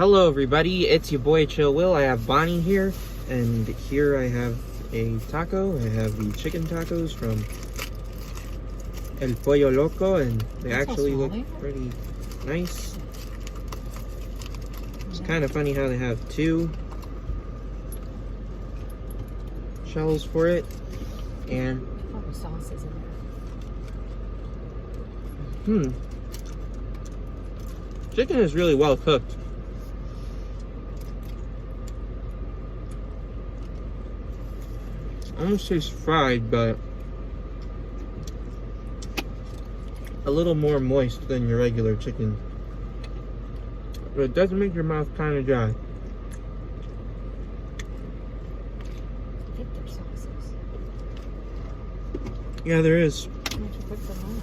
Hello everybody, it's your boy Chill Will. I have Bonnie here, and here I have a taco. I have the chicken tacos from El Pollo Loco, and they actually look pretty nice. It's kind of funny how they have two shells for it, and probably sauces in there. Chicken is really well cooked. Almost tastes fried, but a little more moist than your regular chicken. But it does make your mouth kind of dry. I think there's sauces. Yeah, there is. Why don't you put them on?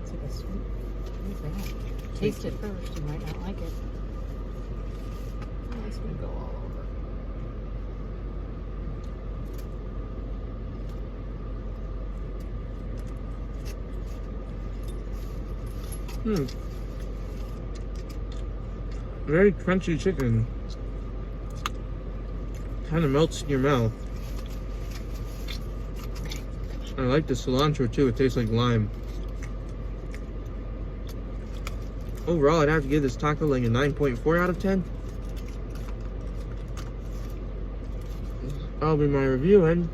It's like a sweet rat. Taste it first, you might not like it. It's gonna go all over. Very crunchy chicken. Kind of melts in your mouth. I like the cilantro too. It tastes like lime. Overall, I'd have to give this taco like a 9.4 out of 10. That'll be my review, and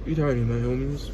eat hearty, my homies.